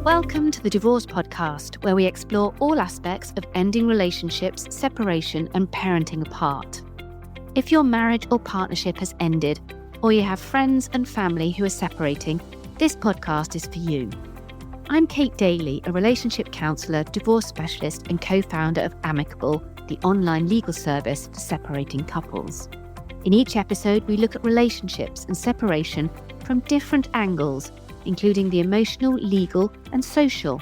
Welcome to the Divorce Podcast, where we explore all aspects of ending relationships, separation, and parenting apart. If your marriage or partnership has ended, or you have friends and family who are separating, this podcast is for you. I'm Kate Daly, a relationship counsellor, divorce specialist, and co-founder of Amicable, the online legal service for separating couples. In each episode, we look at relationships and separation from different angles, including the emotional, legal, and social.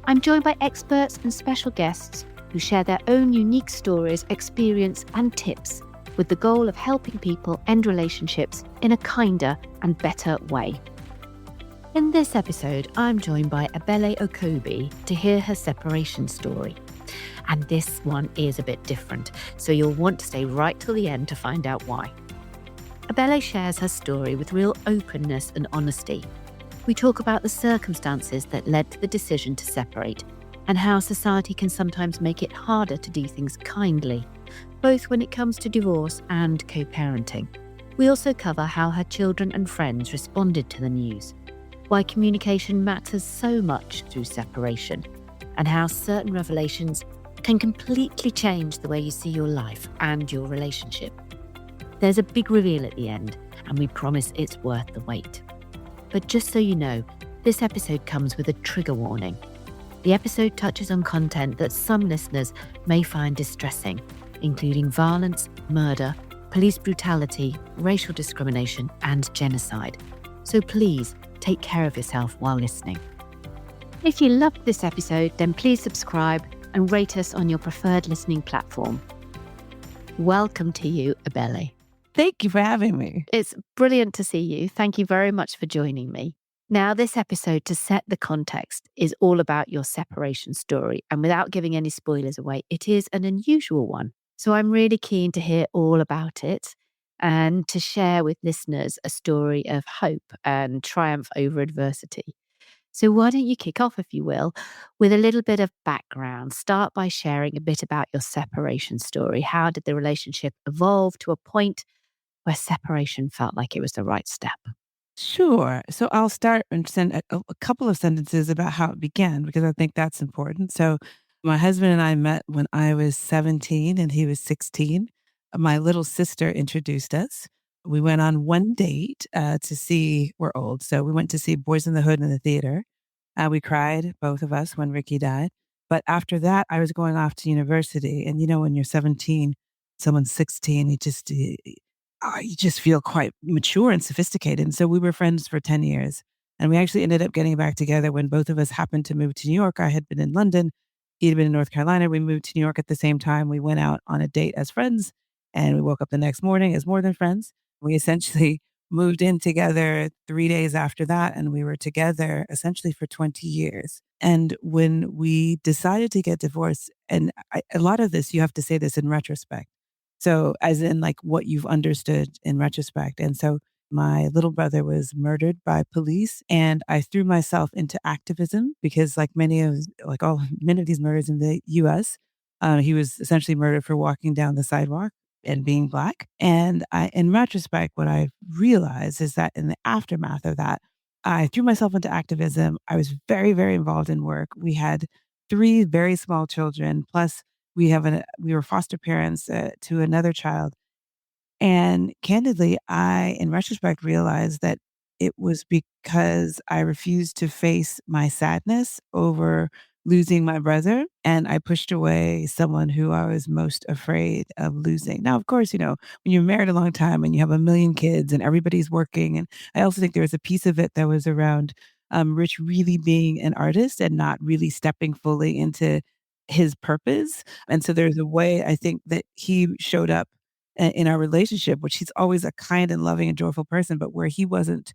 I'm joined by experts and special guests who share their own unique stories, experience, and tips, with the goal of helping people end relationships in a kinder and better way. In this episode, I'm joined by Ebele Okobi to hear her separation story. And this one is a bit different, so you'll want to stay right till the end to find out why. Ebele shares her story with real openness and honesty. We talk about the circumstances that led to the decision to separate and how society can sometimes make it harder to do things kindly, both when it comes to divorce and co-parenting. We also cover how her children and friends responded to the news, why communication matters so much through separation, and how certain revelations can completely change the way you see your life and your relationship. There's a big reveal at the end, and we promise it's worth the wait. But just so you know, this episode comes with a trigger warning. The episode touches on content that some listeners may find distressing, including violence, murder, police brutality, racial discrimination, and genocide. So please take care of yourself while listening. If you loved this episode, then please subscribe and rate us on your preferred listening platform. Welcome to you, Ebele. Thank you for having me. It's brilliant to see you. Thank you very much for joining me. Now, this episode, to set the context, is all about your separation story. And without giving any spoilers away, it is an unusual one. So I'm really keen to hear all about it and to share with listeners a story of hope and triumph over adversity. So why don't you kick off, if you will, with a little bit of background. Start by sharing a bit about your separation story. How did the relationship evolve to a point where separation felt like it was the right step? Sure. So I'll start and send a couple of sentences about how it began, because I think that's important. So my husband and I met when I was 17 and he was 16. My little sister introduced us. We went on one date to see, we're old, so we went to see Boys in the Hood in the theater. We cried, both of us, when Ricky died. But after that, I was going off to university. And when you're 17, someone's 16, you just feel quite mature and sophisticated. And so we were friends for 10 years. And we actually ended up getting back together when both of us happened to move to New York. I had been in London. He had been in North Carolina. We moved to New York at the same time. We went out on a date as friends, and we woke up the next morning as more than friends. We essentially moved in together 3 days after that, and we were together essentially for 20 years. And when we decided to get divorced, and a lot of this, you have to say this in retrospect. So as in like what you've understood in retrospect. And so my little brother was murdered by police, and I threw myself into activism because many of these murders in the US, he was essentially murdered for walking down the sidewalk and being Black. And in retrospect, what I realized is that in the aftermath of that, I threw myself into activism. I was very, very involved in work. We had 3 very small children, plus we were foster parents to another child. And candidly, I, in retrospect, realized that it was because I refused to face my sadness over losing my brother. And I pushed away someone who I was most afraid of losing. Now, of course, when you're married a long time and you have a million kids and everybody's working. And I also think there was a piece of it that was around Rich really being an artist and not really stepping fully into his purpose. And so there's a way I think that he showed up in our relationship, which he's always a kind and loving and joyful person, but where he wasn't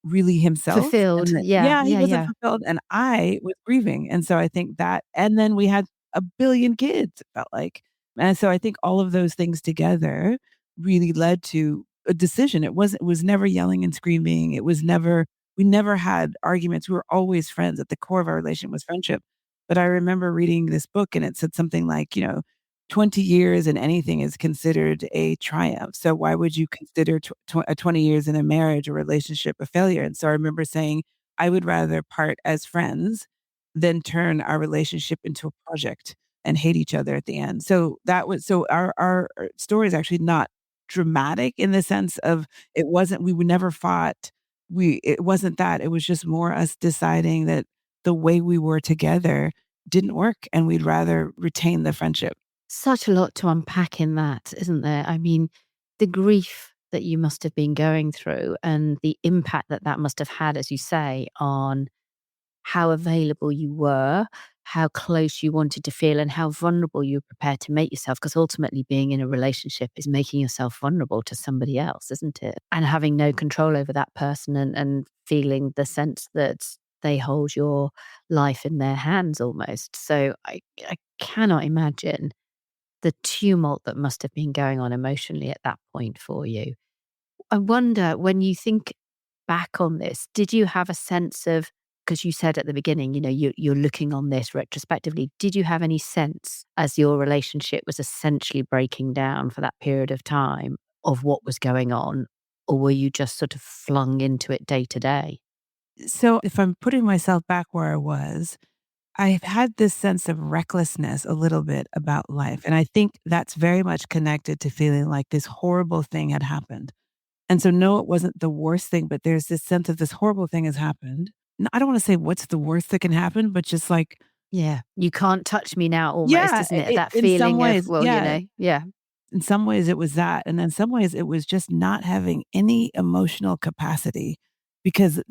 really himself. Fulfilled. And then, Yeah, he yeah, wasn't yeah. fulfilled and I was grieving. And so I think that, and then we had a billion kids, it felt like. And so I think all of those things together really led to a decision. It was never yelling and screaming. We never had arguments. We were always friends. At the core of our relationship was friendship. But I remember reading this book and it said something like, 20 years in anything is considered a triumph. So why would you consider 20 years in a marriage or relationship a failure? And so I remember saying, I would rather part as friends than turn our relationship into a project and hate each other at the end. So our story is actually not dramatic in the sense of it wasn't we never fought. It wasn't that. It was just more us deciding that the way we were together didn't work and we'd rather retain the friendship. Such a lot to unpack in that, isn't there? I mean, the grief that you must have been going through and the impact that that must have had, as you say, on how available you were, how close you wanted to feel, and how vulnerable you were prepared to make yourself. Because ultimately, being in a relationship is making yourself vulnerable to somebody else, isn't it? And having no control over that person and feeling the sense that they hold your life in their hands almost. So I cannot imagine the tumult that must have been going on emotionally at that point for you. I wonder, when you think back on this, did you have a sense of, because you said at the beginning, you're looking on this retrospectively, did you have any sense as your relationship was essentially breaking down for that period of time of what was going on? Or were you just sort of flung into it day to day? So if I'm putting myself back where I was, I've had this sense of recklessness a little bit about life. And I think that's very much connected to feeling like this horrible thing had happened. And so, no, it wasn't the worst thing, but there's this sense of this horrible thing has happened. I don't want to say what's the worst that can happen, but just like, Yeah. You can't touch me now almost, yeah, isn't it? That in some feeling of, ways, well, yeah. yeah. In some ways it was that, and in some ways it was just not having any emotional capacity because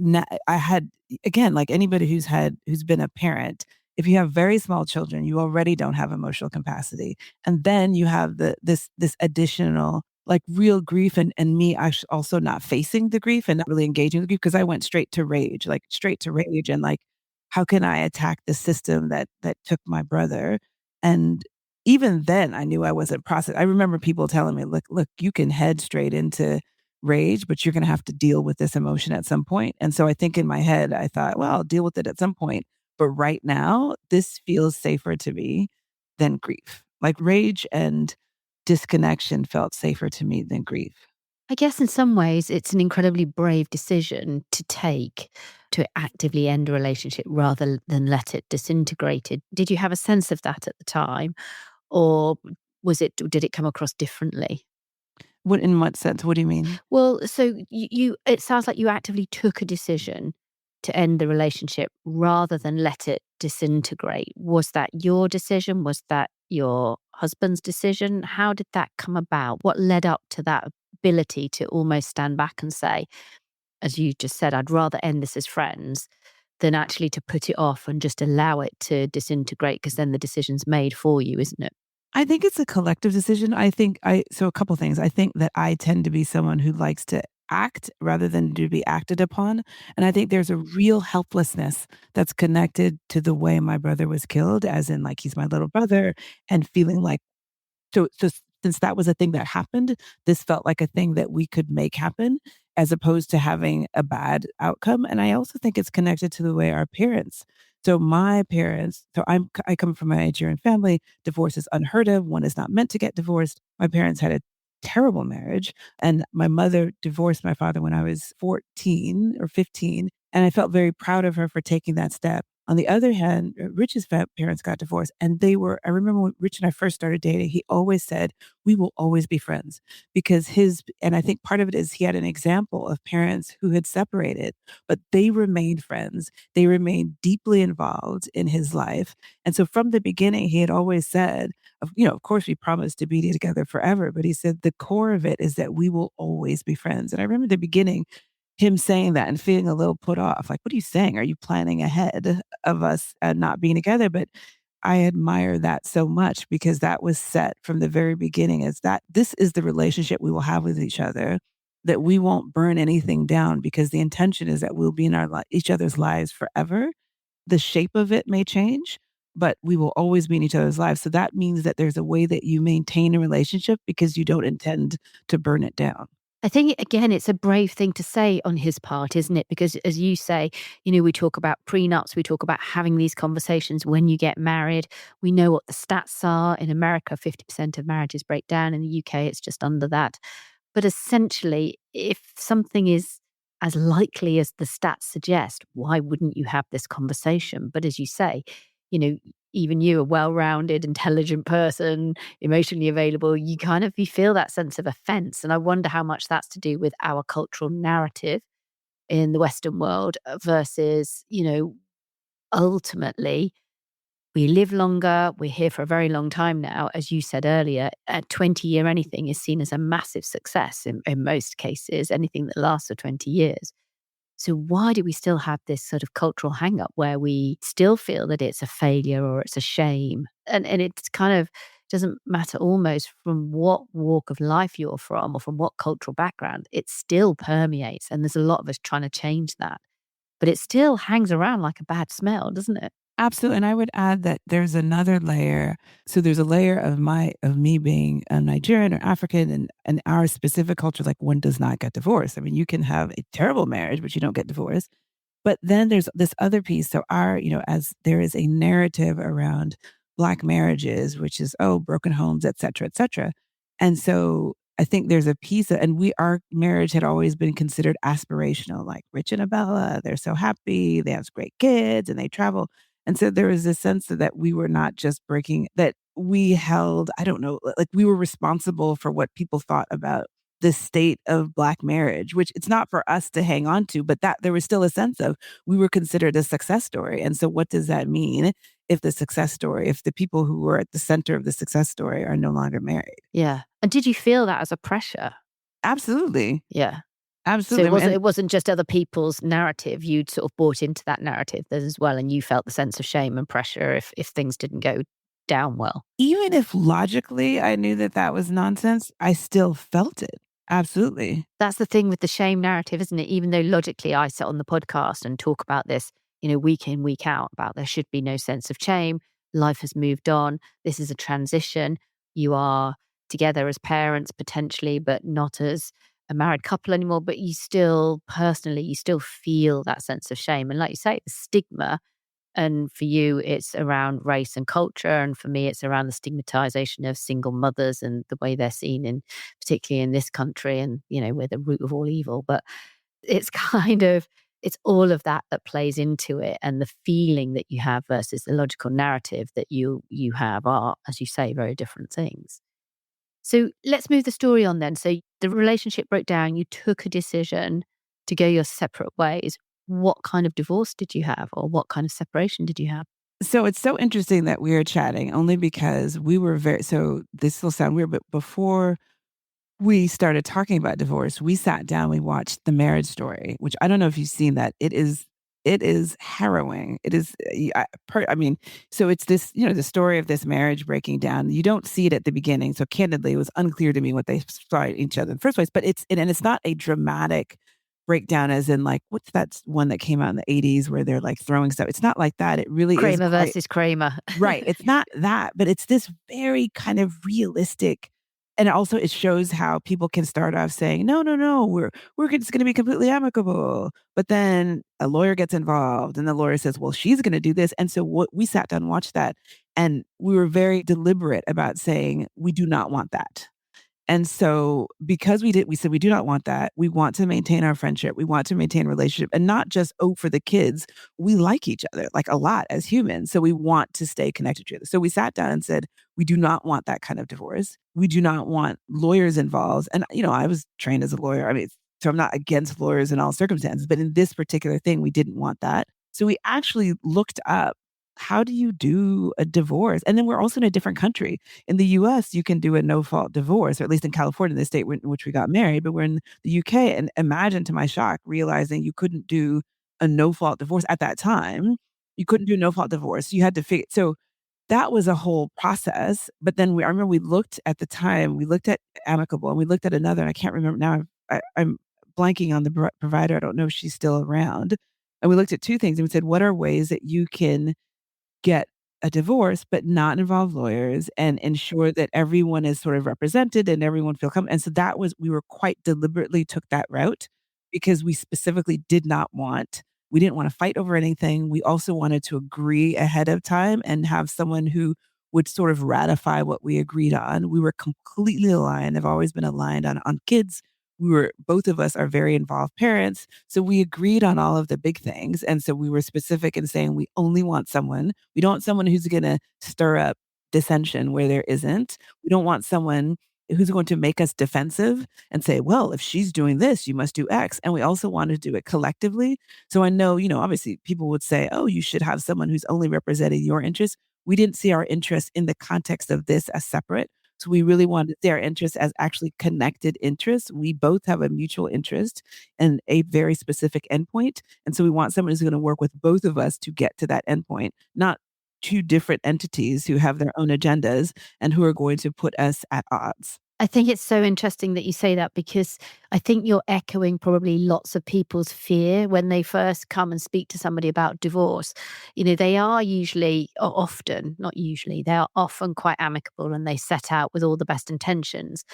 I had again, like anybody who's been a parent, if you have very small children, you already don't have emotional capacity, and then you have this additional, like, real grief and me also not facing the grief and not really engaging with grief because I went straight to rage, like, straight to rage and, like, how can I attack the system that took my brother? And even then, I knew I wasn't I remember people telling me, "Look, you can head straight into rage, but you're gonna have to deal with this emotion at some point." And so I think in my head, I thought, "Well, I'll deal with it at some point, but right now, this feels safer to me than grief." Like, rage and disconnection felt safer to me than grief. I guess in some ways it's an incredibly brave decision to take to actively end a relationship rather than let it disintegrate. Did you have a sense of that at the time, or did it come across differently? In what sense? What do you mean? Well, so you it sounds like you actively took a decision to end the relationship rather than let it disintegrate. Was that your decision? Was that your husband's decision? How did that come about? What led up to that ability to almost stand back and say, as you just said, I'd rather end this as friends than actually to put it off and just allow it to disintegrate because then the decision's made for you, isn't it? I think it's a collective decision. So a couple things. I think that I tend to be someone who likes to act rather than to be acted upon. And I think there's a real helplessness that's connected to the way my brother was killed, as in like he's my little brother and feeling like so since that was a thing that happened, this felt like a thing that we could make happen as opposed to having a bad outcome. And I also think it's connected to the way our parents. So my parents, I come from a Nigerian family. Divorce is unheard of. One is not meant to get divorced. My parents had a terrible marriage, and my mother divorced my father when I was 14 or 15, and I felt very proud of her for taking that step. On the other hand, Rich's parents got divorced, and I remember when Rich and I first started dating, he always said, "We will always be friends," because and I think part of it is he had an example of parents who had separated, but they remained friends. They remained deeply involved in his life. And so from the beginning, he had always said, of course, we promised to be together forever, but he said, the core of it is that we will always be friends. And I remember the beginning, him saying that and feeling a little put off, like, "What are you saying? Are you planning ahead of us, not being together?" But I admire that so much because that was set from the very beginning as that this is the relationship we will have with each other, that we won't burn anything down because the intention is that we'll be in each other's lives forever. The shape of it may change, but we will always be in each other's lives. So that means that there's a way that you maintain a relationship because you don't intend to burn it down. I think, again, it's a brave thing to say on his part, isn't it? Because as you say, we talk about prenups, we talk about having these conversations when you get married. We know what the stats are. In America, 50% of marriages break down. In the UK, it's just under that. But essentially, if something is as likely as the stats suggest, why wouldn't you have this conversation? But as you say, you know, even you, a well-rounded, intelligent person, emotionally available, you feel that sense of offense. And I wonder how much that's to do with our cultural narrative in the Western world versus, ultimately we live longer. We're here for a very long time now. As you said earlier, a 20-year anything is seen as a massive success in most cases, anything that lasts for 20 years. So why do we still have this sort of cultural hang up where we still feel that it's a failure or it's a shame? And it's kind of doesn't matter almost from what walk of life you're from or from what cultural background, it still permeates. And there's a lot of us trying to change that. But it still hangs around like a bad smell, doesn't it? Absolutely, and I would add that there's another layer. So there's a layer of me being a Nigerian or African and our specific culture, like one does not get divorced. I mean, you can have a terrible marriage, but you don't get divorced. But then there's this other piece. So as there is a narrative around Black marriages, which is, oh, broken homes, et cetera, et cetera. And so I think there's a piece of, and our marriage had always been considered aspirational, like Rich and Abella, they're so happy, they have great kids and they travel. And so there was this sense that we were not just breaking, that we held, I don't know, like we were responsible for what people thought about the state of Black marriage, which it's not for us to hang on to, but that there was still a sense of we were considered a success story. And so what does that mean if the people who were at the center of the success story are no longer married? Yeah. And did you feel that as a pressure? Absolutely. Yeah. So Absolutely. I mean, and it wasn't just other people's narrative. You'd sort of bought into that narrative as well, and you felt the sense of shame and pressure if things didn't go down well. even if logically I knew that that was nonsense, I still felt it. Absolutely. That's the thing with the shame narrative, isn't it? Even though logically I sit on the podcast and talk about this, week in, week out, about there should be no sense of shame. Life has moved on. This is a transition. You are together as parents potentially, but not as a married couple anymore. But you still personally, you still feel that sense of shame. And like you say, the stigma, and for you, it's around race and culture. And for me, it's around the stigmatization of single mothers and the way they're seen particularly in this country. And, we're the root of all evil. But it's it's all of that that plays into it. And the feeling that you have versus the logical narrative that you have are, as you say, very different things. So let's move the story on then. So the relationship broke down. You took a decision to go your separate ways. What kind of divorce did you have, or what kind of separation did you have? So it's so interesting that we are chatting only because we were so this will sound weird, but before we started talking about divorce, we sat down, we watched The Marriage Story, which I don't know if you've seen that. It is harrowing. It is, I mean, so it's this, the story of this marriage breaking down. You don't see it at the beginning. So candidly, it was unclear to me what they saw in each other in the first place, but it's not a dramatic breakdown as in like, what's that one that came out in the 80s where they're like throwing stuff. It's not like that. It really is Kramer quite versus Kramer. right. It's not that, but it's this very kind of realistic. And also it shows how people can start off saying, no, no, no, we're just going to be completely amicable. But then a lawyer gets involved and the lawyer says, well, she's going to do this. And so what we sat down and watched that. And we were very deliberate about saying, we do not want that. And so because we said we do not want that. We want to maintain our friendship. We want to maintain relationship and not just, oh, for the kids. We like each other like a lot as humans. So we want to stay connected to each other. So we sat down and said, we do not want that kind of divorce. We do not want lawyers involved. And, I was trained as a lawyer. I mean, so I'm not against lawyers in all circumstances, but in this particular thing, we didn't want that. So we actually looked up, how do you do a divorce? And then we're also in a different country. In the US, you can do a no-fault divorce, or at least in California, the state in which we got married, but we're in the UK. And imagine, to my shock, realizing you couldn't do a no-fault divorce at that time. You couldn't do a no-fault divorce. You had to figure. So that was a whole process. But then I remember we looked at the time, we looked at amicable and we looked at another, and I can't remember now. I'm blanking on the provider. I don't know if she's still around. And we looked at two things and we said, what are ways that you can get a divorce, but not involve lawyers and ensure that everyone is sort of represented and everyone feel comfortable. And so we were quite deliberately took that route because we specifically we didn't want to fight over anything. We also wanted to agree ahead of time and have someone who would sort of ratify what we agreed on. We were completely aligned, have always been aligned on kids. both of us are very involved parents. So we agreed on all of the big things. And so we were specific in saying we don't want someone who's going to stir up dissension where there isn't. We don't want someone who's going to make us defensive and say, well, if she's doing this, you must do X. And we also want to do it collectively. So I know, obviously people would say, oh, you should have someone who's only representing your interests. We didn't see our interests in the context of this as separate. So we really wanted to see our interests as actually connected interests. We both have a mutual interest and a very specific endpoint. And so we want someone who's going to work with both of us to get to that endpoint, not two different entities who have their own agendas and who are going to put us at odds. I think it's so interesting that you say that, because I think you're echoing probably lots of people's fear when they first come and speak to somebody about divorce. They are usually, or often, not usually, they are often quite amicable and they set out with all the best intentions.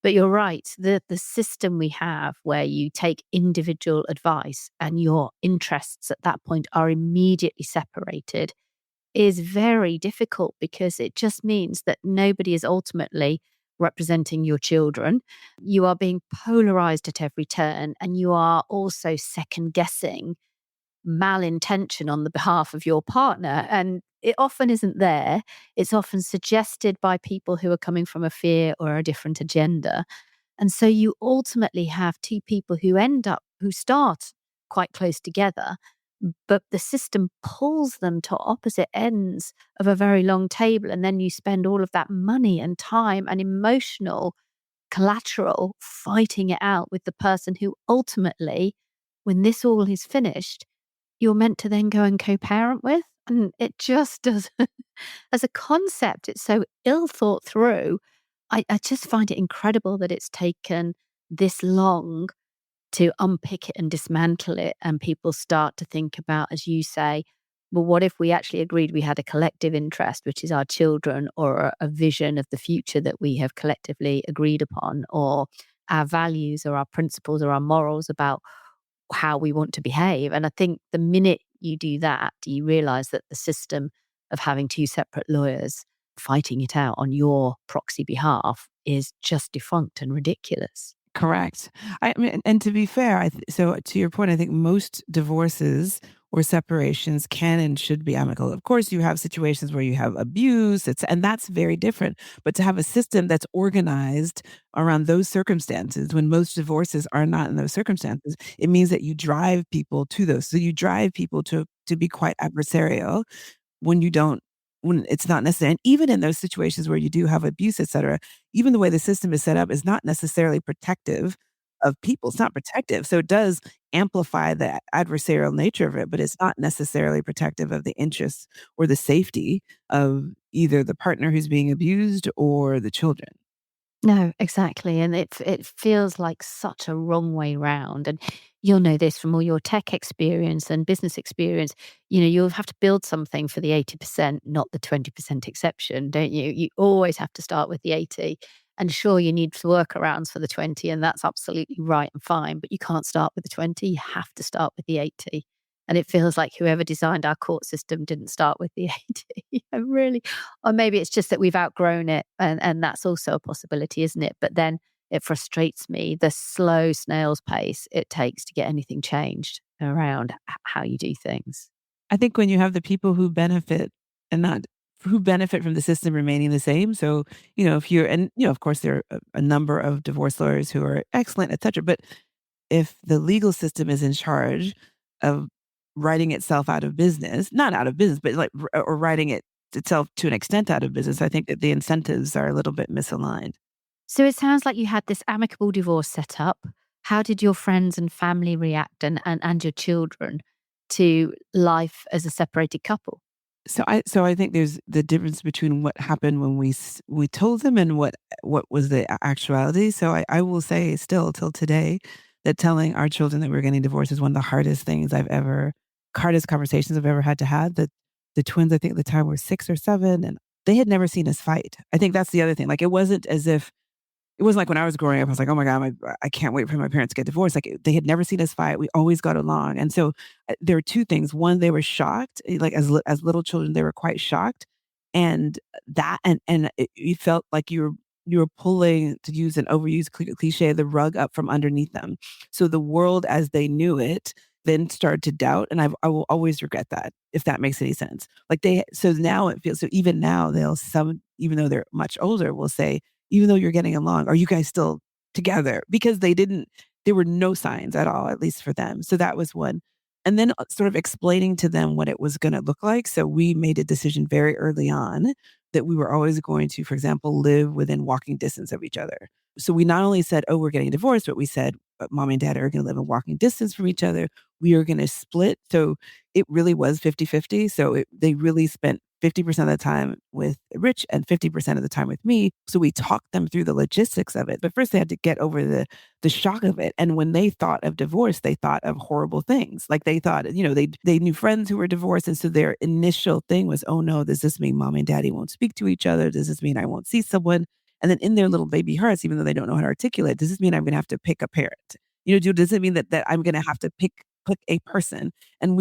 But you're right, the system we have where you take individual advice and your interests at that point are immediately separated is very difficult, because it just means that nobody is ultimately representing your children. You are being polarized at every turn, and you are also second guessing malintention on the behalf of your partner. And it often isn't there. It's often suggested by people who are coming from a fear or a different agenda. And so you ultimately have two people who start quite close together, but the system pulls them to opposite ends of a very long table. And then you spend all of that money and time and emotional collateral fighting it out with the person who ultimately, when this all is finished, you're meant to then go and co-parent with. And it just does, as a concept, it's so ill thought through. I just find it incredible that it's taken this long to unpick it and dismantle it. And people start to think about, as you say, well, what if we actually agreed we had a collective interest, which is our children, or a vision of the future that we have collectively agreed upon, or our values or our principles or our morals about how we want to behave. And I think the minute you do that, you realize that the system of having two separate lawyers fighting it out on your proxy behalf is just defunct and ridiculous. Correct. I mean, and to be fair, so to your point, I think most divorces or separations can and should be amicable. Of course, you have situations where you have abuse, and that's very different. But to have a system that's organized around those circumstances, when most divorces are not in those circumstances, it means that you drive people to those. So you drive people to be quite adversarial when you don't when it's not necessary. And even in those situations where you do have abuse, et cetera, even the way the system is set up is not necessarily protective of people. It's not protective. So it does amplify the adversarial nature of it, but it's not necessarily protective of the interests or the safety of either the partner who's being abused or the children. No, exactly. And it feels like such a wrong way round. And you'll know this from all your tech experience and business experience. You'll have to build something for the 80%, not the 20% exception, don't you? You always have to start with the 80. And sure, you need workarounds for the 20, and that's absolutely right and fine. But you can't start with the 20. You have to start with the 80. And it feels like whoever designed our court system didn't start with the 80. Really. Or maybe it's just that we've outgrown it, and that's also a possibility, isn't it? But then it frustrates me, the slow snail's pace it takes to get anything changed around how you do things. I think when you have the people who benefit and not who benefit from the system remaining the same. So, if you're, and, of course, there are a number of divorce lawyers who are excellent, et cetera. But if the legal system is in charge of writing itself out of business, not out of business, but like, or writing itself to an extent out of business, I think that the incentives are a little bit misaligned. So it sounds like you had this amicable divorce set up. How did your friends and family react, and your children, to life as a separated couple? So I think there's the difference between what happened when we told them and what was the actuality. So I will say still till today that telling our children that we're getting divorced is one of the hardest conversations I've ever had to have. The twins, I think at the time, were 6 or 7, and they had never seen us fight. I think that's the other thing. Like, it wasn't like when I was growing up, I was like, "Oh my god, I can't wait for my parents to get divorced." Like, they had never seen us fight. We always got along. And so, there were 2 things. One, they were shocked, like, as little children, they were quite shocked. And that and it you felt like you were you were pulling, to use an overused cliche, the rug up from underneath them. So the world as they knew it then started to doubt, and I will always regret that, if that makes any sense. Like so now it feels, so even now they'll some, even though they're much older, will say, even though you're getting along, are you guys still together? Because there were no signs at all, at least for them. So that was one. And then sort of explaining to them what it was going to look like. So we made a decision very early on that we were always going to, for example, live within walking distance of each other. So we not only said, oh, we're getting divorced, but we said, mom and dad are going to live in walking distance from each other. We are going to split. So it really was 50-50. So they really spent 50% of the time with Rich and 50% of the time with me. So we talked them through the logistics of it. But first they had to get over the shock of it. And when they thought of divorce, they thought of horrible things. Like they thought, they knew friends who were divorced. And so their initial thing was, oh no, does this mean mom and daddy won't speak to each other? Does this mean I won't see someone? And then in their little baby hearts, even though they don't know how to articulate, does this mean I'm going to have to pick a parent? Does it mean that I'm going to have to pick a person? And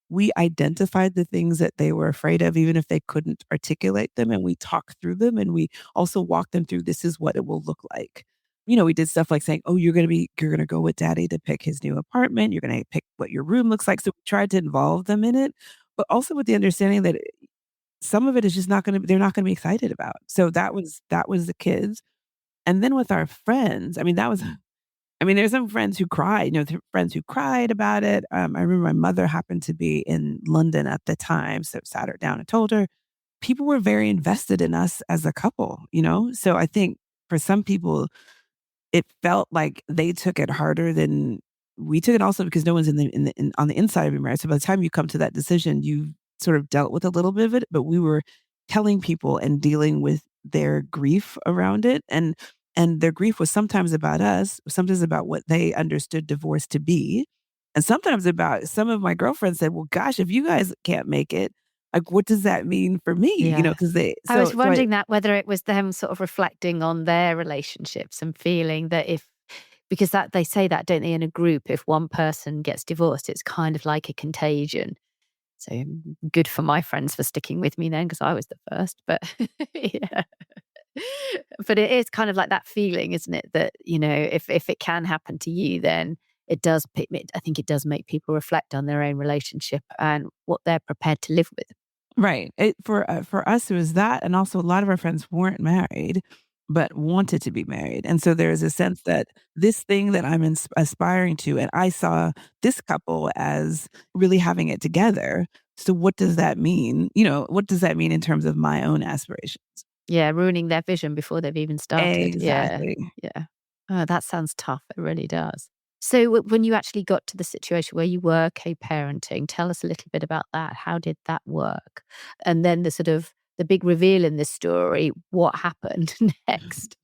we identified the things that they were afraid of, even if they couldn't articulate them. And we talked through them, and we also walked them through, this is what it will look like. We did stuff like saying, oh, you're going to go with daddy to pick his new apartment. You're going to pick what your room looks like. So we tried to involve them in it, but also with the understanding that some of it is just they're not going to be excited about. So that was the kids. And then with our friends, there's some friends who cried, friends who cried about it. I remember my mother happened to be in London at the time, so sat her down and told her. People were very invested in us as a couple. So I think for some people, it felt like they took it harder than we took it, also because no one's on the inside of your marriage. So by the time you come to that decision, you've sort of dealt with a little bit of it, but we were telling people and dealing with their grief around it. And their grief was sometimes about us, sometimes about what they understood divorce to be. And sometimes about, some of my girlfriends said, well, gosh, if you guys can't make it, like, what does that mean for me? Yeah. Because I was wondering that whether it was them sort of reflecting on their relationships and feeling that because that they say that, don't they, in a group, if one person gets divorced, it's kind of like a contagion. So good for my friends for sticking with me then, because I was the first. But yeah. But it is kind of like that feeling, isn't it? That, if it can happen to you, then I think it does make people reflect on their own relationship and what they're prepared to live with. Right. For us, it was that, and also a lot of our friends weren't married, but wanted to be married, and so there's a sense that this thing that I'm aspiring to, and I saw this couple as really having it together. So what does that mean? What does that mean in terms of my own aspirations? Yeah, ruining their vision before they've even started. Yeah, Exactly. yeah. Oh, that sounds tough. It really does. So when you actually got to the situation where you were co-parenting, tell us a little bit about that. How did that work? And then the big reveal in this story, what happened next?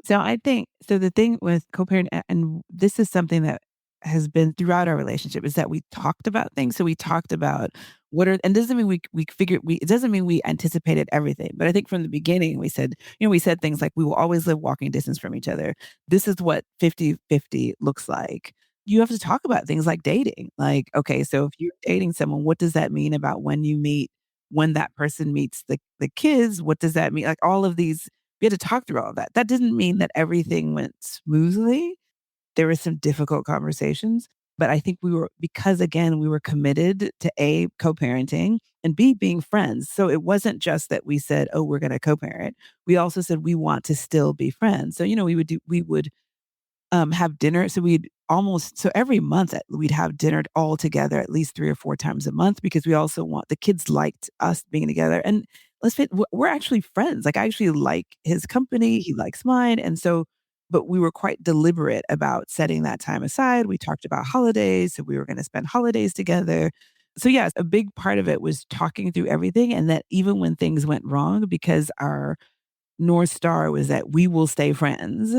So I think, so the thing with co-parent, and this is something that has been throughout our relationship, is that we talked about things. So we talked about and doesn't mean we figured, it doesn't mean we anticipated everything. But I think from the beginning, we said things like, we will always live walking distance from each other. This is what 50-50 looks like. You have to talk about things like dating. Like, okay, so if you're dating someone, what does that mean about when that person meets the kids? What does that mean? Like, all of these, we had to talk through all of that. That didn't mean that everything went smoothly. There were some difficult conversations, but I think because again, we were committed to A, co-parenting, and B, being friends. So it wasn't just that we said, oh, we're going to co-parent. We also said we want to still be friends. So, we would have dinner. So every month we'd have dinner all together at least 3 or 4 times a month, because we also the kids liked us being together. And let's face it, we're actually friends. Like, I actually like his company, he likes mine. And so, but we were quite deliberate about setting that time aside. We talked about holidays. So we were going to spend holidays together. So yes, a big part of it was talking through everything. And that even when things went wrong, because our North Star was that we will stay friends,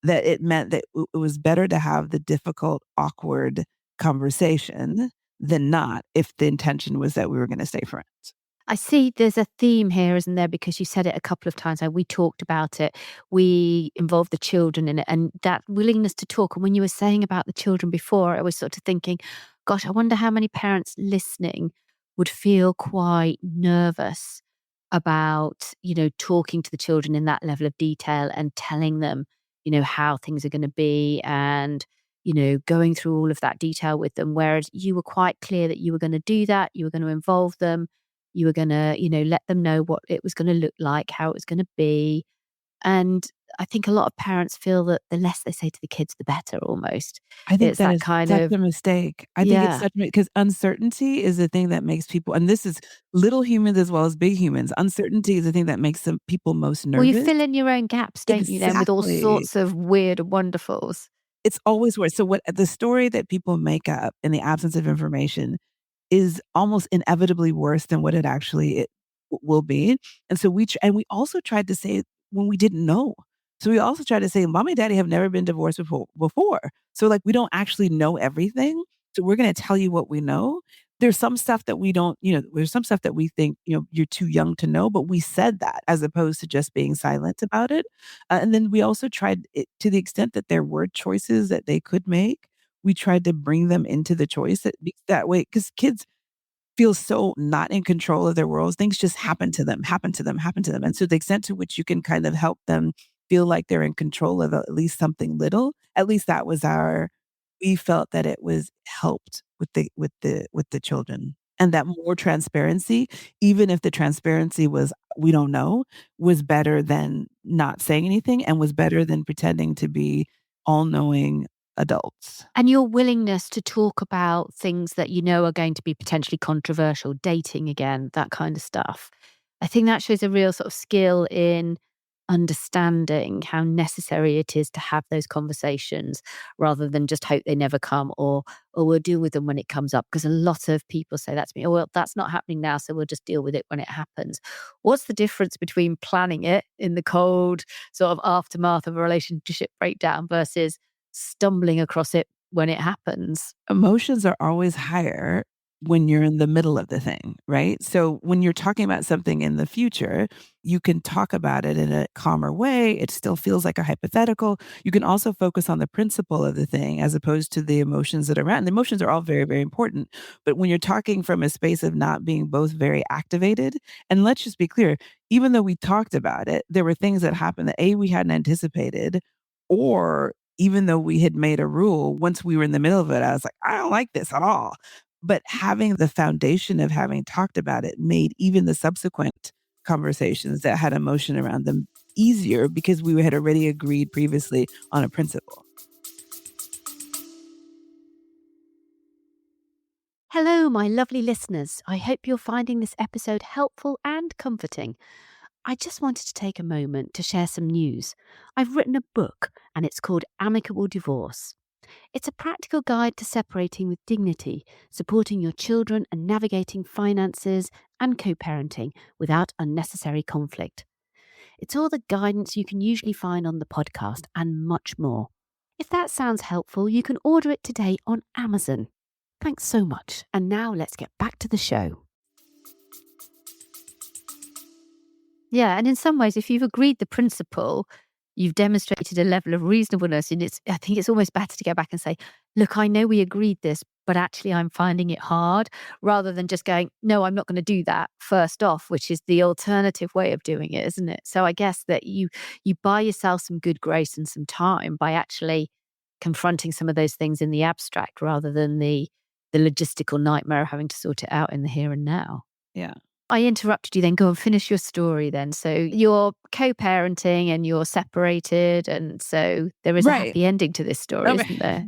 that it meant that it was better to have the difficult, awkward conversation than not, if the intention was that we were gonna stay friends. I see there's a theme here, isn't there? Because you said it a couple of times, and we talked about it. We involved the children in it, and that willingness to talk. And when you were saying about the children before, I was sort of thinking, gosh, I wonder how many parents listening would feel quite nervous about, talking to the children in that level of detail and telling them, how things are going to be and, going through all of that detail with them. Whereas you were quite clear that you were going to do that, you were going to involve them, you were going to, let them know what it was going to look like, how it was going to be. And I think a lot of parents feel that the less they say to the kids, the better almost. I think It's that that is kind such of, a mistake. I think it's yeah. such a because uncertainty is the thing that makes people and this is little humans as well as big humans. Uncertainty is the thing that makes some people most Well, you nervous. fill in your own gaps, don't you, then, with all Exactly. sorts of weird and wonderfuls. It's always worse. So what the story that people make up in the absence of information is almost inevitably worse than what it actually will be. And so we also tried to say it when we didn't know. So we also tried to say, "Mom and Daddy have never been divorced before. So, like, we don't actually know everything. So we're gonna tell you what we know." There's some stuff that we don't, there's some stuff that we think, you're too young to know, but we said that as opposed to just being silent about it. And then we also tried it to the extent that there were choices that they could make, we tried to bring them into the choice that way because kids feel so not in control of their worlds. Things just happen to them, happen to them, happen to them. And so the extent to which you can kind of help them feel like they're in control of at least something little, at least that was we felt that it was helped with the children. And that more transparency, even if the transparency was we don't know, was better than not saying anything and was better than pretending to be all-knowing adults. And your willingness to talk about things that you know are going to be potentially controversial, dating again, that kind of stuff. I think that shows a real sort of skill in understanding how necessary it is to have those conversations rather than just hope they never come or we'll deal with them when it comes up. Because a lot of people say that to me, oh, well, that's not happening now, so we'll just deal with it when it happens. What's the difference between planning it in the cold sort of aftermath of a relationship breakdown versus stumbling across it when it happens? Emotions are always higher when you're in the middle of the thing, right? So when you're talking about something in the future, you can talk about it in a calmer way. It still feels like a hypothetical. You can also focus on the principle of the thing as opposed to the emotions that are around. The emotions are all very, very important. But when you're talking from a space of not being both very activated, and let's just be clear, even though we talked about it, there were things that happened that A, we hadn't anticipated, or even though we had made a rule, once we were in the middle of it, I was like, "I don't like this at all." But having the foundation of having talked about it made even the subsequent conversations that had emotion around them easier because we had already agreed previously on a principle. Hello, my lovely listeners. I hope you're finding this episode helpful and comforting. I just wanted to take a moment to share some news. I've written a book and it's called Amicable Divorce. It's a practical guide to separating with dignity, supporting your children and navigating finances and co parenting without unnecessary conflict. It's all the guidance you can usually find on the podcast and much more. If that sounds helpful, you can order it today on Amazon. Thanks so much. And now let's get back to the show. Yeah, and in some ways, if you've agreed the principle, you've demonstrated a level of reasonableness. And I think it's almost better to go back and say, look, I know we agreed this, but actually I'm finding it hard, rather than just going, no, I'm not going to do that first off, which is the alternative way of doing it, isn't it? So I guess that you buy yourself some good grace and some time by actually confronting some of those things in the abstract rather than the logistical nightmare of having to sort it out in the here and now. Yeah. I interrupted you then. Go and finish your story then. So you're co-parenting and you're separated. And so there is a Right. happy ending to this story, Okay. isn't there?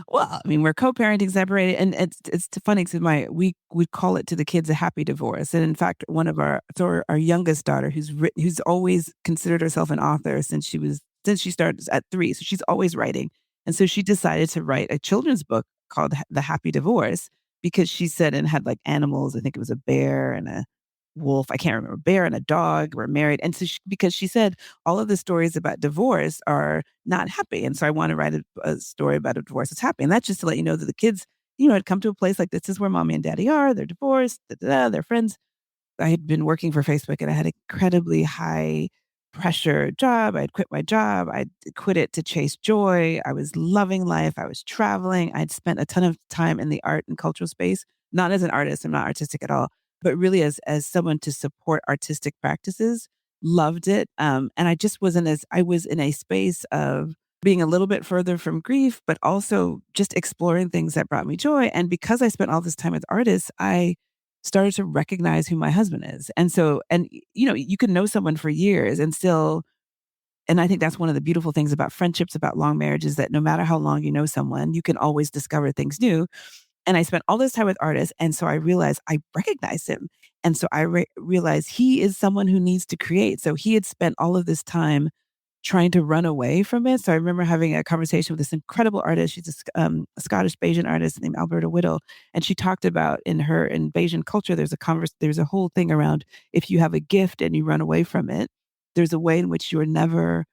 Well, I mean, we're co-parenting, separated, and it's funny because we call it to the kids a happy divorce. And in fact, one of our youngest daughter, who's always considered herself an author since she started at 3, so she's always writing. And so she decided to write a children's book called The Happy Divorce because she said and had like animals. I think it was a bear and a wolf. I can't remember. Bear and a dog were married, and so because she said all of the stories about divorce are not happy. And so I want to write a story about a divorce that's happy. And that's just to let you know that the kids, had come to a place like this is where mommy and daddy are. They're divorced, da, da, da, they're friends. I had been working for Facebook and I had an incredibly high pressure job. I'd quit my job. I'd quit it to chase joy. I was loving life. I was traveling. I'd spent a ton of time in the art and cultural space, not as an artist. I'm not artistic at all. but really as someone to support artistic practices, loved it. And I just wasn't as I was in a space of being a little bit further from grief, but also just exploring things that brought me joy. And because I spent all this time with artists, I started to recognize who my husband is. And so, you can know someone for years and still, and I think that's one of the beautiful things about friendships, about long marriages, that no matter how long you know someone, you can always discover things new. And I spent all this time with artists, and so I realized I recognized him. And so I realized he is someone who needs to create. So he had spent all of this time trying to run away from it. So I remember having a conversation with this incredible artist. She's a Scottish Bayesian artist named Alberta Whittle, and she talked about in Bayesian culture, there's a whole thing around if you have a gift and you run away from it, there's a way in which you're never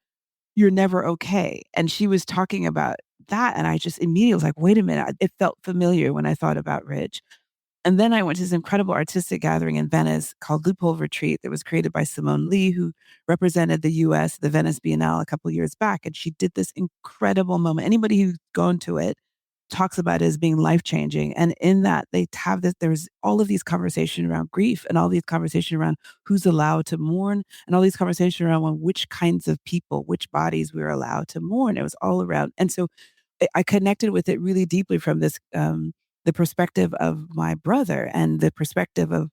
okay. And she was talking about that, and I just immediately was like, wait a minute, it felt familiar when I thought about Rich. And then I went to this incredible artistic gathering in Venice called Loophole Retreat that was created by Simone Lee, who represented the US, the Venice Biennale a couple years back. And she did this incredible moment. Anybody who's gone to it talks about it as being life changing. And in that, they have this, there's all of these conversations around grief and all these conversations around who's allowed to mourn and all these conversations around which kinds of people, which bodies we're allowed to mourn. It was all around. And so I connected with it really deeply from the perspective of my brother and the perspective of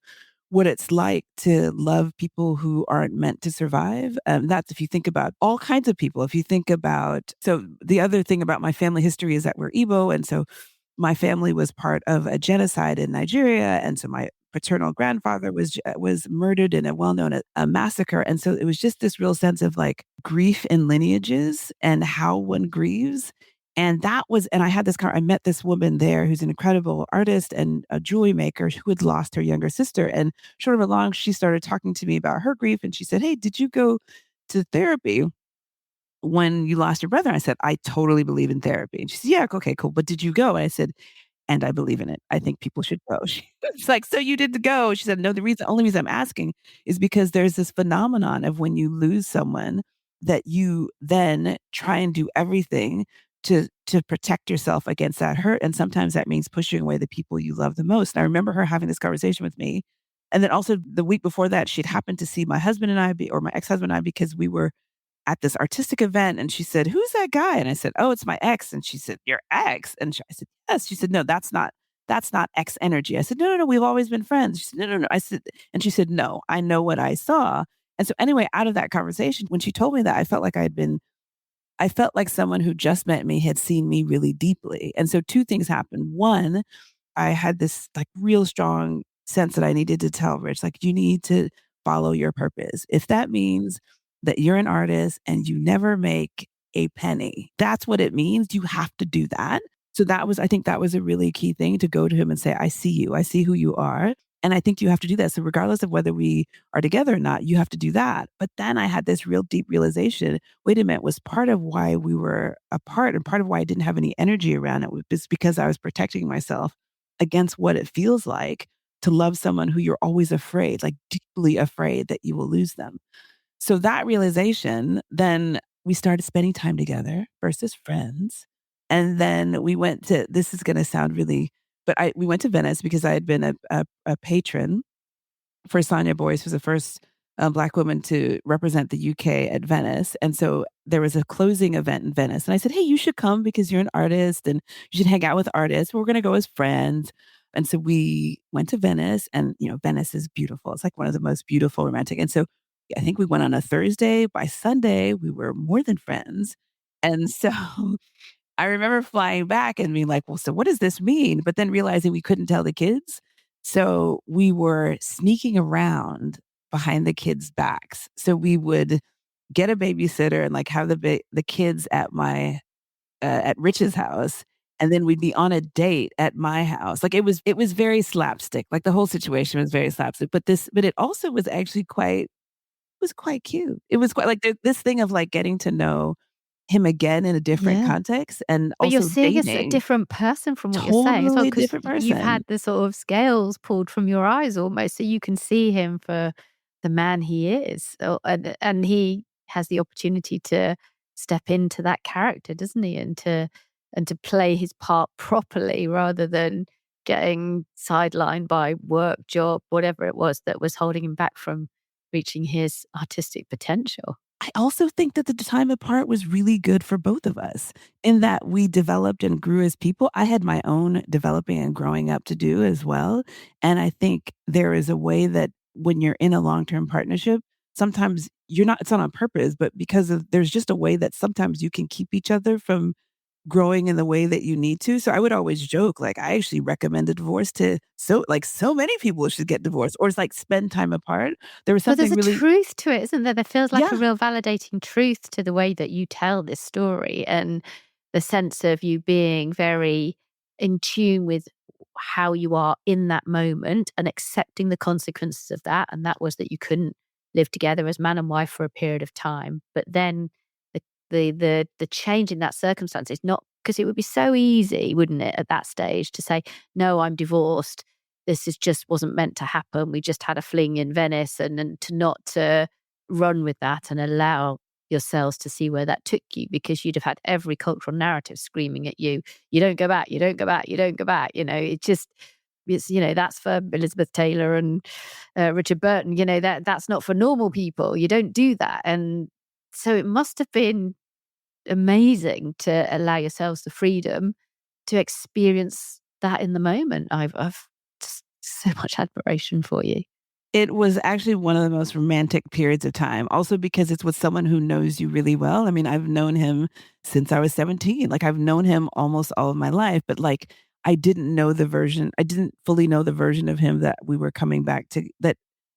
what it's like to love people who aren't meant to survive. That's if you think about all kinds of people. If you think about, so the other thing about my family history is that we're Igbo. And so my family was part of a genocide in Nigeria. And so my paternal grandfather was murdered in a well-known massacre. And so it was just this real sense of like grief in lineages and how one grieves. And I had I met this woman there who's an incredible artist and a jewelry maker who had lost her younger sister. And short of it long, she started talking to me about her grief. And she said, hey, did you go to therapy when you lost your brother? I said, I totally believe in therapy. And she said, yeah, okay, cool. But did you go? And I said, and I believe in it. I think people should go. She's like, so you did go. She said, no, only reason I'm asking is because there's this phenomenon of when you lose someone that you then try and do everything to protect yourself against that hurt. And sometimes that means pushing away the people you love the most. And I remember her having this conversation with me. And then also the week before that, she'd happened to see my husband and or my ex-husband and I, because we were at this artistic event, and she said, "Who's that guy?" And I said, "Oh, it's my ex." And she said, "Your ex?" And I said, "Yes." She said, "No, that's not ex energy." I said, "No, no, no, we've always been friends." She said, "No, no, no." And she said, "No, I know what I saw." And so anyway, out of that conversation, when she told me that, I felt like someone who just met me had seen me really deeply. And so two things happened. One, I had this like real strong sense that I needed to tell Rich, like, you need to follow your purpose. If that means that you're an artist and you never make a penny, that's what it means. You have to do that. So I think that was a really key thing, to go to him and say, I see you. I see who you are. And I think you have to do that. So regardless of whether we are together or not, you have to do that. But then I had this real deep realization, wait a minute, was part of why we were apart and part of why I didn't have any energy around it was because I was protecting myself against what it feels like to love someone who you're always afraid, like deeply afraid that you will lose them. So that realization, then we started spending time together first as friends. And then we went to, this is going to sound really, we went to Venice because I had been a patron for Sonia Boyce, who's the first Black woman to represent the UK at Venice. And so there was a closing event in Venice. And I said, hey, you should come because you're an artist and you should hang out with artists. We're going to go as friends. And so we went to Venice, and, Venice is beautiful. It's like one of the most beautiful romantic. And so I think we went on a Thursday. By Sunday, we were more than friends. And so I remember flying back and being like, well, so what does this mean? But then realizing we couldn't tell the kids. So we were sneaking around behind the kids' backs. So we would get a babysitter and like have the kids at Rich's house. And then we'd be on a date at my house. Like it was very slapstick. Like the whole situation was very slapstick. But it also was actually quite cute. It was quite like this thing of like getting to know him again in a different Yeah. context, and But you're also seeing a dating. different person from what you're saying as well, Totally because different you've had person. the sort of scales pulled from your eyes almost, so you can see him for the man he is. So, and he has the opportunity to step into that character, doesn't he? And to play his part properly rather than getting sidelined by work, job, whatever it was that was holding him back from reaching his artistic potential. I also think that the time apart was really good for both of us in that we developed and grew as people. I had my own developing and growing up to do as well. And I think there is a way that when you're in a long term partnership, sometimes it's not on purpose, but because of there's just a way that sometimes you can keep each other from growing in the way that you need to. So I would always joke, like, I actually recommend a divorce to so many people should get divorced or it's like spend time apart. There was But there's something a really truth to it, isn't there? There feels like a yeah. real validating truth to the way that you tell this story and the sense of you being very in tune with how you are in that moment and accepting the consequences of that. And that was that you couldn't live together as man and wife for a period of time. But then the the change in that circumstance is not because it would be so easy, wouldn't it, at that stage to say, no, I'm divorced, this is just wasn't meant to happen. We just had a fling in Venice, and to not to run with that and allow yourselves to see where that took you, because you'd have had every cultural narrative screaming at you, you don't go back, you don't go back, you don't go back. That's for Elizabeth Taylor and Richard Burton. That's not for normal people. You don't do that. And so it must have been amazing to allow yourselves the freedom to experience that in the moment. I've just so much admiration for you. It was actually one of the most romantic periods of time, also because it's with someone who knows you really well. I mean, I've known him since I was 17. Like, I've known him almost all of my life, but, like, I didn't fully know the version of him that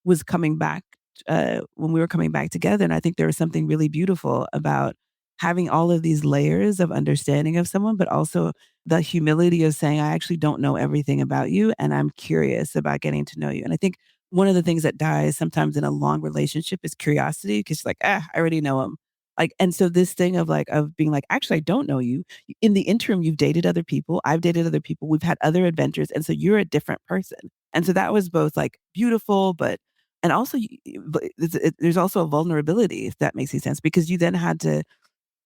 was coming back, when we were coming back together, and I think there was something really beautiful about having all of these layers of understanding of someone, but also the humility of saying, "I actually don't know everything about you, and I'm curious about getting to know you." And I think one of the things that dies sometimes in a long relationship is curiosity because like, I already know him. Like, and so this thing of being like, actually, I don't know you. In the interim, you've dated other people. I've dated other people. We've had other adventures. And so you're a different person. And so that was both like beautiful, and also but there's also a vulnerability, if that makes any sense, because you then had to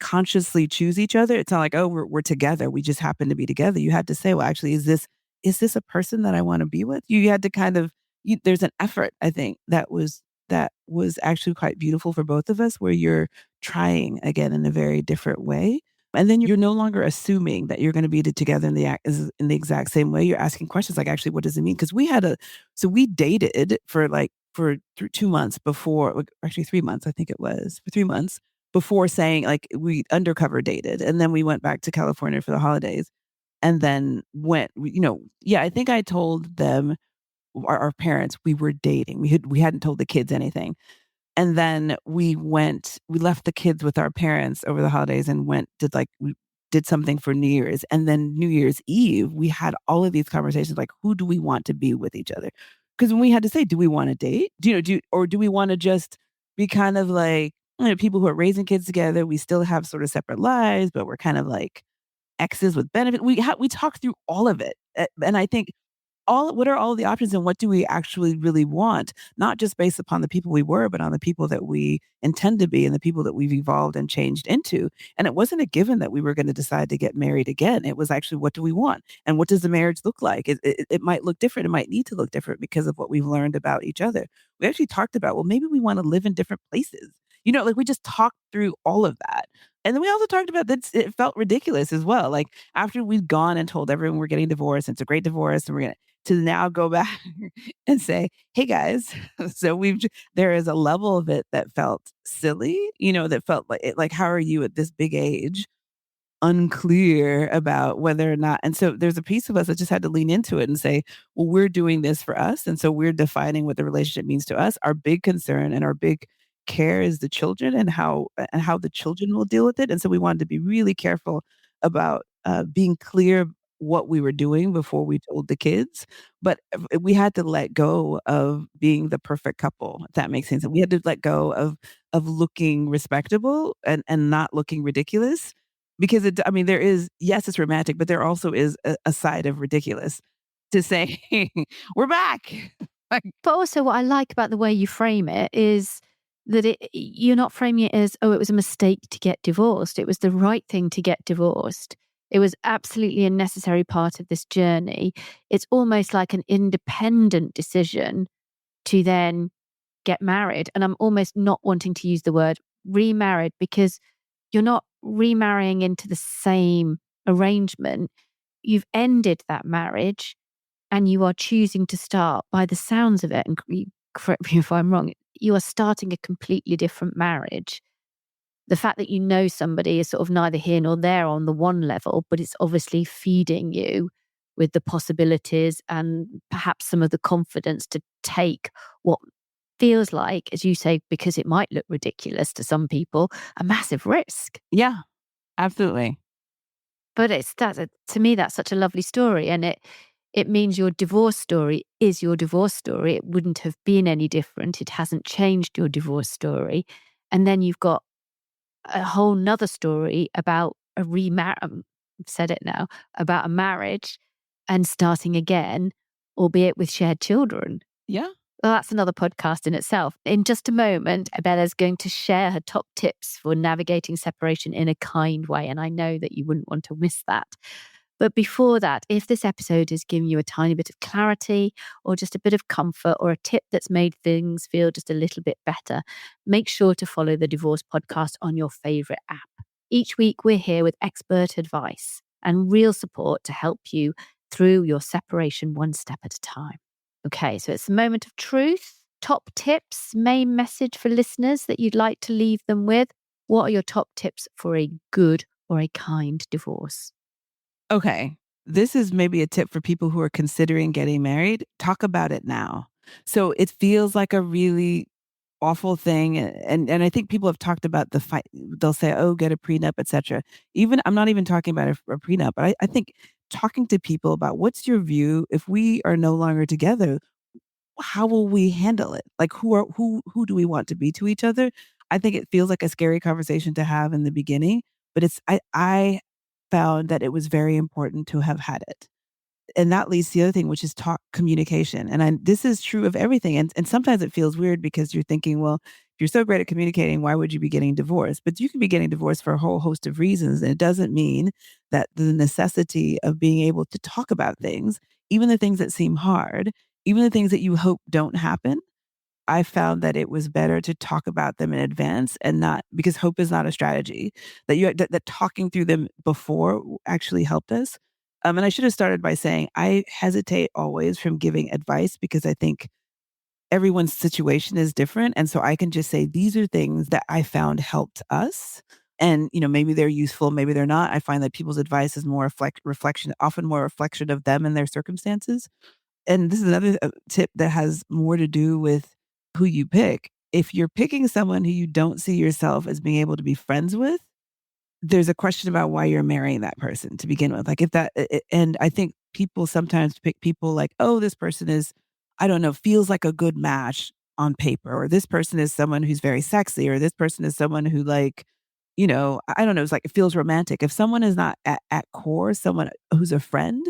consciously choose each other. It's not like, "Oh, we're together. We just happen to be together." You had to say, "Well, actually, is this a person that I wanna be with?" You had to kind of there's an effort, I think, that was actually quite beautiful for both of us, where you're trying again in a very different way. And then you're no longer assuming that you're gonna be together in the exact same way. You're asking questions like, "Actually, what does it mean?" Because we dated for 2 months before actually 3 months, I think it was, for 3 months before saying, like, we undercover dated, and then we went back to California for the holidays, and then I think I told them, our parents, we were dating. We hadn't told the kids anything. And then we left the kids with our parents over the holidays and we did something for New Year's. And then New Year's Eve, we had all of these conversations like, who do we want to be with each other? Because when we had to say, do we want to date? Or do we want to just be kind of like, people who are raising kids together, we still have sort of separate lives, but we're kind of like exes with benefit. We talked through all of it. And I think all what are all the options and what do we actually really want? Not just based upon the people we were, but on the people that we intend to be and the people that we've evolved and changed into. And it wasn't a given that we were going to decide to get married again. It was actually, what do we want? And what does the marriage look like? It might look different. It might need to look different because of what we've learned about each other. We actually talked about, well, maybe we want to live in different places. Like we just talked through all of that. And then we also talked about that it felt ridiculous as well. Like after we'd gone and told everyone we're getting divorced, it's a great divorce, and we're gonna to now go back and say, "Hey guys," so there is a level of it that felt silly, that felt like, how are you at this big age unclear about whether or not, and so there's a piece of us that just had to lean into it and say, well, we're doing this for us, and so we're defining what the relationship means to us. Our big concern and our big care is the children and how the children will deal with it, and so we wanted to be really careful about being clear what we were doing before we told the kids, but we had to let go of being the perfect couple, if that makes sense. We had to let go of looking respectable and not looking ridiculous, because I mean, there is, yes, it's romantic, but there also is a side of ridiculous to say, we're back. Like, But also what I like about the way you frame it is that you're not framing it as, oh, it was a mistake to get divorced. It was the right thing to get divorced. It was absolutely a necessary part of this journey. It's almost like an independent decision to then get married. And I'm almost not wanting to use the word remarried, because you're not remarrying into the same arrangement. You've ended that marriage and you are choosing to start, by the sounds of it, and correct me if I'm wrong, you are starting a completely different marriage. The fact that you know somebody is sort of neither here nor there on the one level, but it's obviously feeding you with the possibilities and perhaps some of the confidence to take what feels like, as you say, because it might look ridiculous to some people, a massive risk. Yeah, absolutely. But to me, that's such a lovely story. And it means your divorce story is your divorce story. It wouldn't have been any different. It hasn't changed your divorce story. And then you've got a whole nother story about I've said it now, about a marriage and starting again, albeit with shared children. Yeah. Well, that's another podcast in itself. In just a moment, Ebele is going to share her top tips for navigating separation in a kind way. And I know that you wouldn't want to miss that. But before that, if this episode has given you a tiny bit of clarity or just a bit of comfort or a tip that's made things feel just a little bit better, make sure to follow the Divorce Podcast on your favorite app. Each week, we're here with expert advice and real support to help you through your separation one step at a time. Okay, so it's the moment of truth. Top tips, main message for listeners that you'd like to leave them with. What are your top tips for a good or a kind divorce? Okay. This is maybe a tip for people who are considering getting married. Talk about it now. So it feels like a really awful thing. And I think people have talked about the fight. They'll say, oh, get a prenup, etc. Even I'm not even talking about a prenup, but I think talking to people about what's your view if we are no longer together, how will we handle it? Like who do we want to be to each other? I think it feels like a scary conversation to have in the beginning, but I found that it was very important to have had it. And that leads to the other thing, which is talk communication. And this is true of everything. And sometimes it feels weird because you're thinking, well, if you're so great at communicating, why would you be getting divorced? But you can be getting divorced for a whole host of reasons. And it doesn't mean that the necessity of being able to talk about things, even the things that seem hard, even the things that you hope don't happen, I found that it was better to talk about them in advance and not because hope is not a strategy that talking through them before actually helped us. And I should have started by saying I hesitate always from giving advice because I think everyone's situation is different. And so I can just say, these are things that I found helped us. And, maybe they're useful, maybe they're not. I find that people's advice is more reflection, often more reflection of them and their circumstances. And this is another tip that has more to do with who you pick. If you're picking someone who you don't see yourself as being able to be friends with, there's a question about why you're marrying that person to begin with. Like if that, and I think people sometimes pick people like, oh, this person is, I don't know, feels like a good match on paper, or this person is someone who's very sexy, or this person is someone who like, I don't know, it's like it feels romantic. If someone is not at core, someone who's a friend,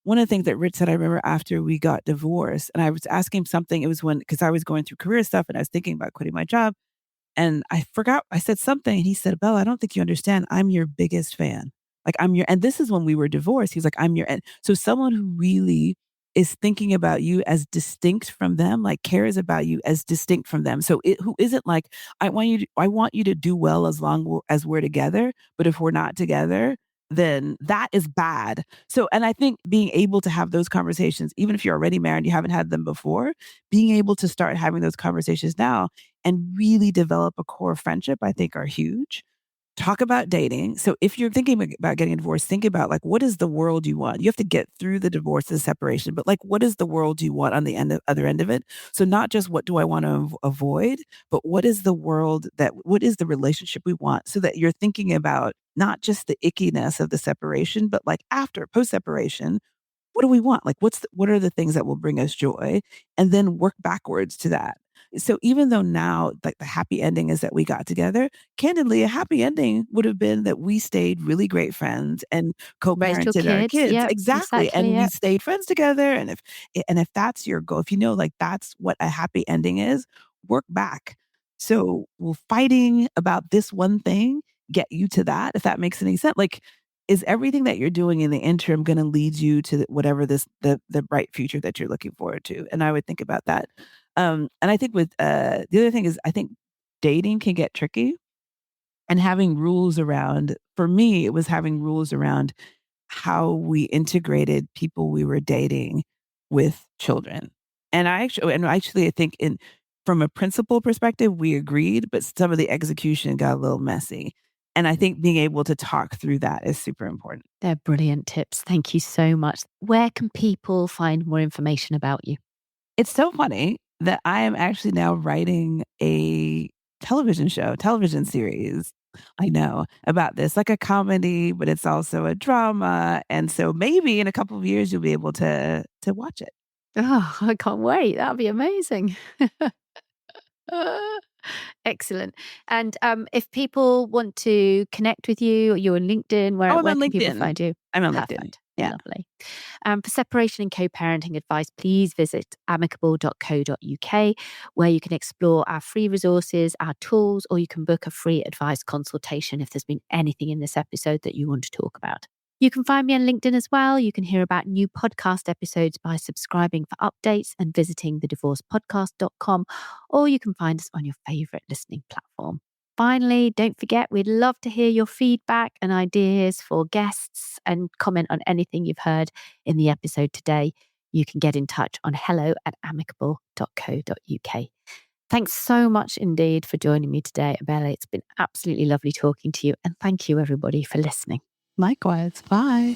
one of the things that Rich said, I remember after we got divorced, and I was asking him something, it was because I was going through career stuff and I was thinking about quitting my job. And I forgot, I said something and he said, Bella, I don't think you understand. I'm your biggest fan. Like and this is when we were divorced. He's like, I'm your, and so someone who really is thinking about you as distinct from them, like cares about you as distinct from them. So who isn't like, I want you to do well as long as we're together. But if we're not together, then that is bad. So, and I think being able to have those conversations, even if you're already married, you haven't had them before, being able to start having those conversations now and really develop a core friendship, I think are huge. Talk about dating. So if you're thinking about getting a divorce, think about like, what is the world you want? You have to get through the divorce and separation, but like, what is the world you want on the other end of it? So not just what do I want to avoid, but what is what is the relationship we want? So that you're thinking about not just the ickiness of the separation, but like after, post separation, what do we want? Like, what are the things that will bring us joy? And then work backwards to that. So even though now, like the happy ending is that we got together, candidly, a happy ending would have been that we stayed really great friends and Raised your co-parented our kids. kids. Yep, Exactly. exactly. And we Yep. stayed friends together. And if that's your goal, if you know, like that's what a happy ending is, work back. So will fighting about this one thing get you to that, if that makes any sense? Like is everything that you're doing in the interim going to lead you to whatever the bright future that you're looking forward to? And I would think about that. And I think with the other thing is, I think dating can get tricky, and having rules around. For me, it was having rules around how we integrated people we were dating with children. And I think from a principle perspective, we agreed, but some of the execution got a little messy. And I think being able to talk through that is super important. They're brilliant tips. Thank you so much. Where can people find more information about you? It's so funny that I am actually now writing a television series. I know about this, like a comedy, but it's also a drama. And so maybe in a couple of years you'll be able to watch it. Oh, I can't wait. That'll be amazing. Uh, Excellent. And if people want to connect with you, you're on LinkedIn, Oh, I'm where on can people LinkedIn. find you? I'm on LinkedIn. Perfect. Yeah. Lovely. For separation and co-parenting advice, please visit amicable.co.uk, where you can explore our free resources, our tools, or you can book a free advice consultation if there's been anything in this episode that you want to talk about. You can find me on LinkedIn as well. You can hear about new podcast episodes by subscribing for updates and visiting thedivorcepodcast.com, or you can find us on your favorite listening platform. Finally, don't forget, we'd love to hear your feedback and ideas for guests, and comment on anything you've heard in the episode today. You can get in touch on hello@amicable.co.uk. Thanks so much indeed for joining me today, Ebele. It's been absolutely lovely talking to you. And thank you, everybody, for listening. Likewise. Bye.